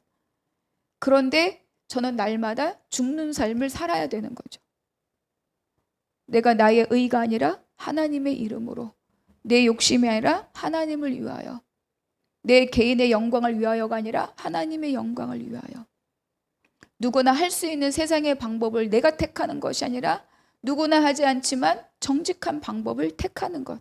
그런데 저는 날마다 죽는 삶을 살아야 되는 거죠. 내가 나의 의가 아니라 하나님의 이름으로, 내 욕심이 아니라 하나님을 위하여, 내 개인의 영광을 위하여가 아니라 하나님의 영광을 위하여. 누구나 할 수 있는 세상의 방법을 내가 택하는 것이 아니라 누구나 하지 않지만 정직한 방법을 택하는 것.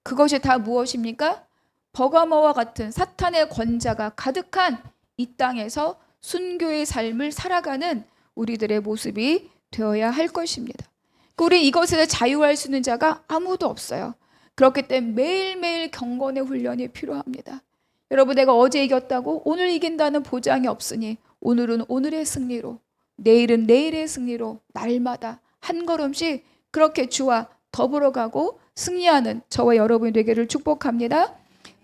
그것이 다 무엇입니까? 버가모와 같은 사탄의 권자가 가득한 이 땅에서 순교의 삶을 살아가는 우리들의 모습이 되어야 할 것입니다. 우리 이것에서 자유할 수 있는 자가 아무도 없어요. 그렇기 때문에 매일매일 경건의 훈련이 필요합니다. 여러분, 내가 어제 이겼다고 오늘 이긴다는 보장이 없으니 오늘은 오늘의 승리로, 내일은 내일의 승리로 날마다 한 걸음씩 그렇게 주와 더불어가고 승리하는 저와 여러분이 되기를 축복합니다.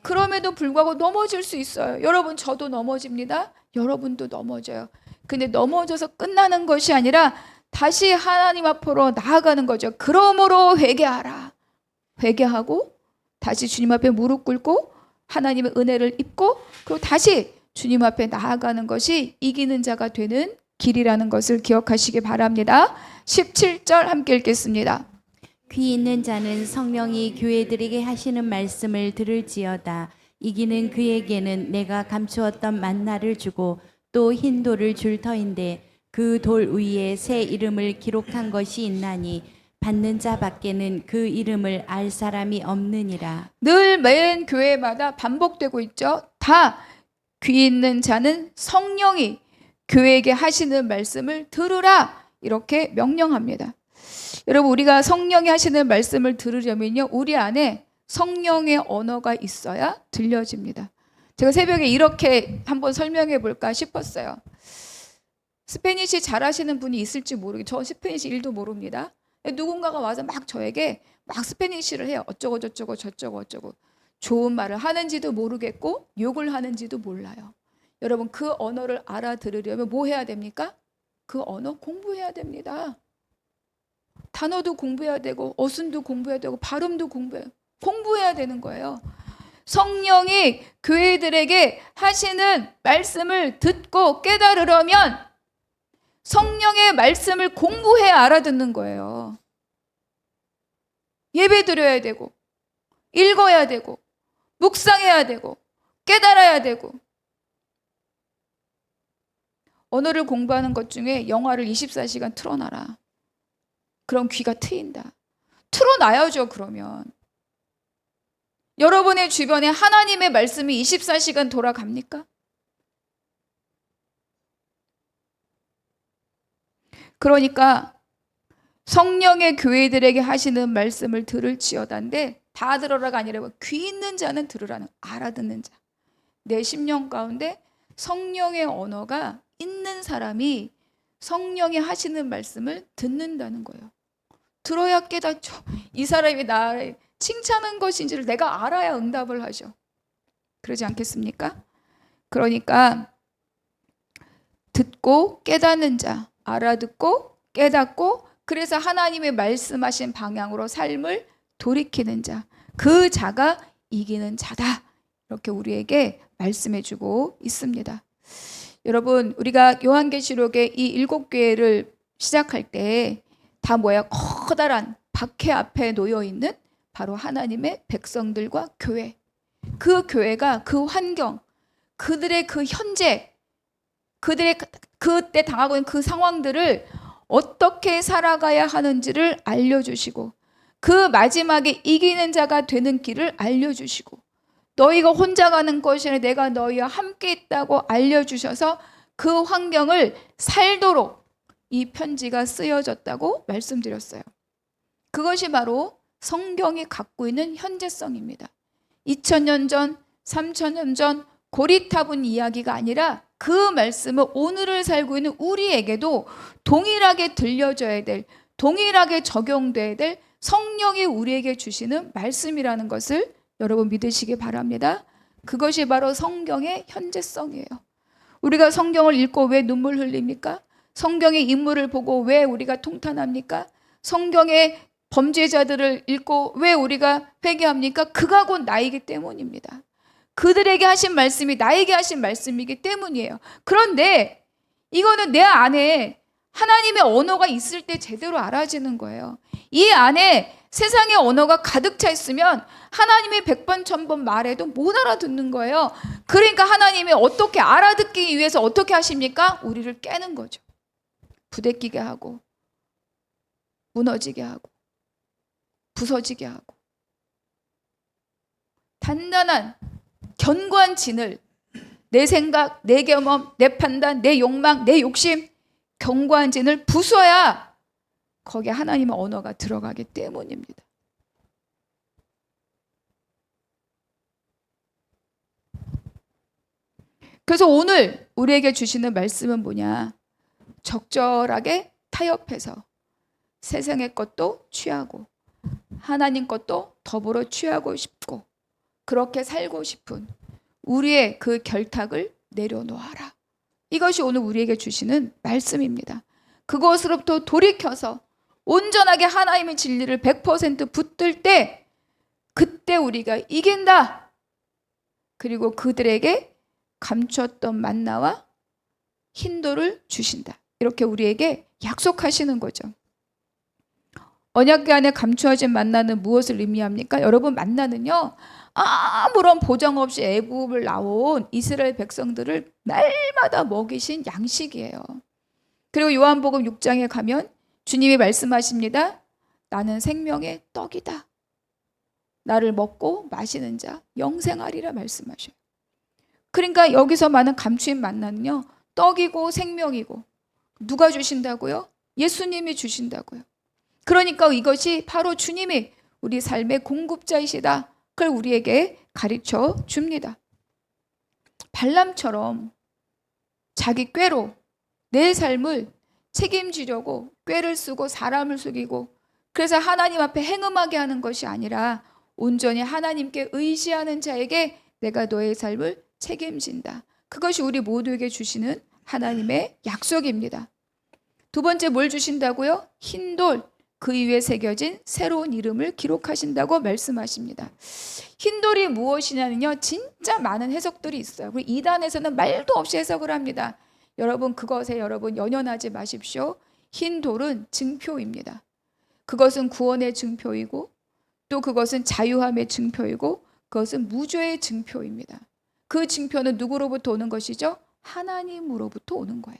그럼에도 불구하고 넘어질 수 있어요. 여러분, 저도 넘어집니다. 여러분도 넘어져요. 근데 넘어져서 끝나는 것이 아니라 다시 하나님 앞으로 나아가는 거죠. 그러므로 회개하라. 회개하고 다시 주님 앞에 무릎 꿇고 하나님의 은혜를 입고 그리고 다시 주님 앞에 나아가는 것이 이기는 자가 되는 길이라는 것을 기억하시기 바랍니다. 17절 함께 읽겠습니다. 귀 있는 자는 성령이 교회들에게 하시는 말씀을 들을지어다. 이기는 그에게는 내가 감추었던 만나를 주고 또 흰 돌을 줄 터인데 그 돌 위에 새 이름을 기록한 것이 있나니 받는 자 밖에는 그 이름을 알 사람이 없느니라. 늘 매일 교회마다 반복되고 있죠. 다 귀 있는 자는 성령이 교회에게 하시는 말씀을 들으라 이렇게 명령합니다. 여러분, 우리가 성령이 하시는 말씀을 들으려면요, 우리 안에 성령의 언어가 있어야 들려집니다. 제가 새벽에 이렇게 한번 설명해 볼까 싶었어요. 스페니쉬 잘하시는 분이 있을지 저 스페니쉬 1도 모릅니다. 누군가가 와서 막 저에게 막 스페니쉬를 해요. 어쩌고 저쩌고 저쩌고 어쩌고. 좋은 말을 하는지도 모르겠고 욕을 하는지도 몰라요. 여러분, 그 언어를 알아들으려면 뭐 해야 됩니까? 그 언어 공부해야 됩니다. 단어도 공부해야 되고 어순도 공부해야 되고 발음도 공부해야 되는 거예요. 성령이 교회들에게 하시는 말씀을 듣고 깨달으려면 성령의 말씀을 공부해야 알아듣는 거예요. 예배 드려야 되고 읽어야 되고 묵상해야 되고 깨달아야 되고. 언어를 공부하는 것 중에 영화를 24시간 틀어놔라. 그럼 귀가 트인다. 틀어놔야죠. 그러면 여러분의 주변에 하나님의 말씀이 24시간 돌아갑니까? 그러니까 성령의 교회들에게 하시는 말씀을 들을지어다인데 다 들어라가 아니라 귀 있는 자는 들으라는, 알아듣는 자. 내 심령 가운데 성령의 언어가 있는 사람이 성령이 하시는 말씀을 듣는다는 거예요. 들어야 깨닫죠. 이 사람이 나를 칭찬한 것인지를 내가 알아야 응답을 하죠. 그러지 않겠습니까? 그러니까 듣고 깨닫는 자, 알아듣고 깨닫고 그래서 하나님의 말씀하신 방향으로 삶을 돌이키는 자, 그 자가 이기는 자다. 이렇게 우리에게 말씀해주고 있습니다. 여러분, 우리가 요한계시록의 이 7교회를 시작할 때 다 뭐야? 커다란 박해 앞에 놓여있는 바로 하나님의 백성들과 교회. 그 교회가 그 환경, 그들의 그 현재, 그들의 그때 당하고 있는 그 상황들을 어떻게 살아가야 하는지를 알려주시고 그 마지막에 이기는 자가 되는 길을 알려주시고 너희가 혼자 가는 것이 아니라 내가 너희와 함께 있다고 알려주셔서 그 환경을 살도록 이 편지가 쓰여졌다고 말씀드렸어요. 그것이 바로 성경이 갖고 있는 현재성입니다. 2000년 전, 3000년 전 고리타분 이야기가 아니라 그 말씀은 오늘을 살고 있는 우리에게도 동일하게 들려져야 될, 동일하게 적용돼야 될 성령이 우리에게 주시는 말씀이라는 것을 여러분 믿으시기 바랍니다. 그것이 바로 성경의 현재성이에요. 우리가 성경을 읽고 왜 눈물 흘립니까? 성경의 인물을 보고 왜 우리가 통탄합니까? 성경의 범죄자들을 읽고 왜 우리가 회개합니까? 그가 곧 나이기 때문입니다. 그들에게 하신 말씀이 나에게 하신 말씀이기 때문이에요. 그런데 이거는 내 안에 하나님의 언어가 있을 때 제대로 알아지는 거예요. 이 안에 세상의 언어가 가득 차 있으면 하나님이 100번 1000번 말해도 못 알아듣는 거예요. 그러니까 하나님이 어떻게 알아듣기 위해서 어떻게 하십니까? 우리를 깨는 거죠. 부대끼게 하고 무너지게 하고 부서지게 하고 단단한 견고한 진을, 내 생각, 내 경험, 내 판단, 내 욕망, 내 욕심, 견고한 진을 부숴야 거기에 하나님의 언어가 들어가기 때문입니다. 그래서 오늘 우리에게 주시는 말씀은 뭐냐? 적절하게 타협해서 세상의 것도 취하고 하나님 것도 더불어 취하고 싶고 그렇게 살고 싶은 우리의 그 결탁을 내려놓아라. 이것이 오늘 우리에게 주시는 말씀입니다. 그것으로부터 돌이켜서 온전하게 하나님의 진리를 100% 붙들 때 그때 우리가 이긴다. 그리고 그들에게 감추었던 만나와 흰돌을 주신다. 이렇게 우리에게 약속하시는 거죠. 언약궤 안에 감추어진 만나는 무엇을 의미합니까? 여러분, 만나는요, 아무런 보장 없이 애굽을 나온 이스라엘 백성들을 날마다 먹이신 양식이에요. 그리고 요한복음 6장에 가면 주님이 말씀하십니다. 나는 생명의 떡이다. 나를 먹고 마시는 자 영생하리라 말씀하셔요. 그러니까 여기서 많은 감추인 만나는요, 떡이고 생명이고 누가 주신다고요? 예수님이 주신다고요. 그러니까 이것이 바로 주님이 우리 삶의 공급자이시다. 그걸 우리에게 가르쳐 줍니다. 발람처럼 자기 꾀로 내 삶을 책임지려고 꾀를 쓰고 사람을 속이고 그래서 하나님 앞에 행음하게 하는 것이 아니라 온전히 하나님께 의지하는 자에게 내가 너의 삶을 책임진다. 그것이 우리 모두에게 주시는 하나님의 약속입니다. 두 번째 뭘 주신다고요? 흰돌, 그 위에 새겨진 새로운 이름을 기록하신다고 말씀하십니다. 흰돌이 무엇이냐면요, 진짜 많은 해석들이 있어요. 그리고 이단에서는 말도 없이 해석을 합니다. 여러분, 그것에 연연하지 마십시오. 흰돌은 증표입니다. 그것은 구원의 증표이고 또 그것은 자유함의 증표이고 그것은 무죄의 증표입니다. 그 증표는 누구로부터 오는 것이죠? 하나님으로부터 오는 거예요.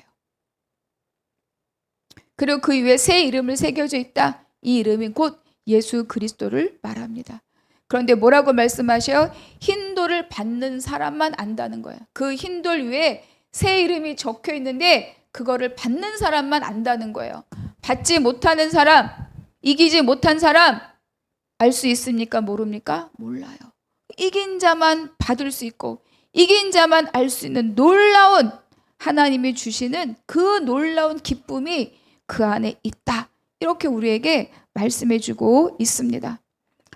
그리고 그 위에 새 이름을 새겨져 있다. 이 이름이 곧 예수 그리스도를 말합니다. 그런데 뭐라고 말씀하셔요? 흰돌을 받는 사람만 안다는 거예요. 그 흰돌 위에 새 이름이 적혀 있는데 그거를 받는 사람만 안다는 거예요. 받지 못하는 사람, 이기지 못한 사람 알 수 있습니까? 모릅니까? 몰라요. 이긴 자만 받을 수 있고 이긴 자만 알 수 있는 놀라운 하나님이 주시는 그 놀라운 기쁨이 그 안에 있다. 이렇게 우리에게 말씀해주고 있습니다.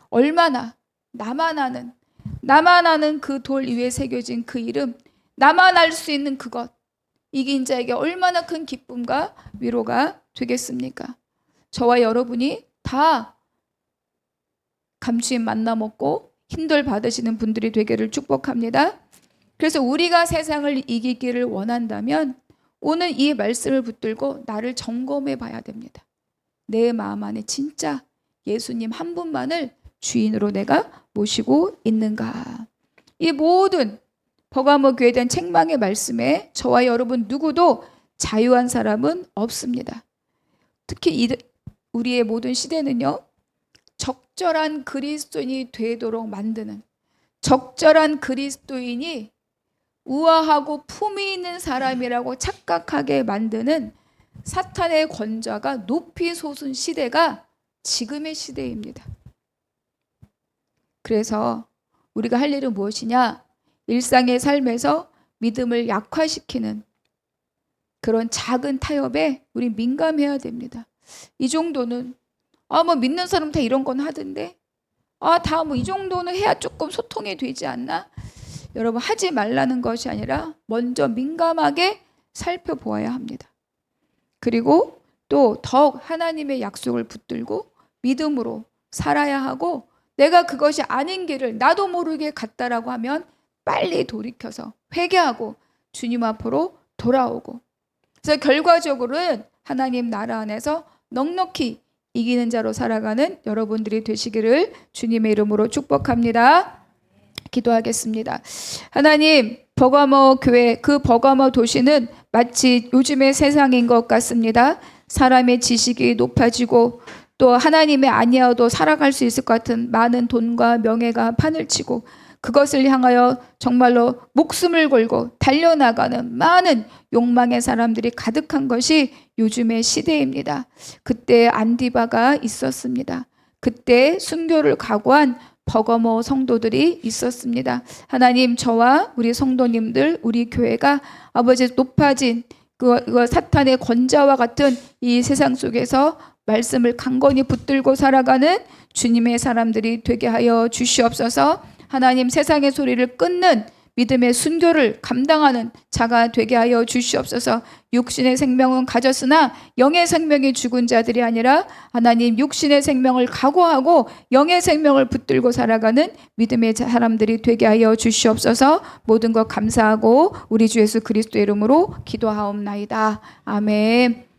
얼마나 나만 아는 그 돌 위에 새겨진 그 이름, 나만 알 수 있는 그것, 이긴 자에게 얼마나 큰 기쁨과 위로가 되겠습니까? 저와 여러분이 다 감추인 만나 먹고 흰돌 받으시는 분들이 되기를 축복합니다. 그래서 우리가 세상을 이기기를 원한다면 오늘 이 말씀을 붙들고 나를 점검해 봐야 됩니다. 내 마음 안에 진짜 예수님 한 분만을 주인으로 내가 모시고 있는가? 이 모든 버가모 교회에 대한 책망의 말씀에 저와 여러분 누구도 자유한 사람은 없습니다. 특히 우리의 모든 시대는요, 적절한 그리스도인이 되도록 만드는, 적절한 그리스도인이 우아하고 품위 있는 사람이라고 착각하게 만드는 사탄의 권좌가 높이 솟은 시대가 지금의 시대입니다. 그래서 우리가 할 일은 무엇이냐? 일상의 삶에서 믿음을 약화시키는 그런 작은 타협에 우리 민감해야 됩니다. 이 정도는 뭐 믿는 사람 다 이런 건 하던데 다 뭐 이 정도는 해야 조금 소통이 되지 않나? 여러분, 하지 말라는 것이 아니라 먼저 민감하게 살펴보아야 합니다. 그리고 또 더욱 하나님의 약속을 붙들고 믿음으로 살아야 하고 내가 그것이 아닌 길을 나도 모르게 갔다라고 하면 빨리 돌이켜서 회개하고 주님 앞으로 돌아오고 그래서 결과적으로는 하나님 나라 안에서 넉넉히 이기는 자로 살아가는 여러분들이 되시기를 주님의 이름으로 축복합니다. 기도하겠습니다. 하나님, 버가모 교회, 그 버가모 도시는 마치 요즘의 세상인 것 같습니다. 사람의 지식이 높아지고 또 하나님의 아니어도 살아갈 수 있을 것 같은 많은 돈과 명예가 판을 치고 그것을 향하여 정말로 목숨을 걸고 달려나가는 많은 욕망의 사람들이 가득한 것이 요즘의 시대입니다. 그때 안디바가 있었습니다. 그때 순교를 각오한 버거모 성도들이 있었습니다. 하나님, 저와 우리 성도님들, 우리 교회가 아버지 높아진 그 사탄의 권자와 같은 이 세상 속에서 말씀을 강건히 붙들고 살아가는 주님의 사람들이 되게 하여 주시옵소서. 하나님, 세상의 소리를 끊는 믿음의 순교를 감당하는 자가 되게 하여 주시옵소서. 육신의 생명은 가졌으나 영의 생명이 죽은 자들이 아니라 하나님, 육신의 생명을 각오하고 영의 생명을 붙들고 살아가는 믿음의 사람들이 되게 하여 주시옵소서. 모든 것 감사하고 우리 주 예수 그리스도의 이름으로 기도하옵나이다. 아멘.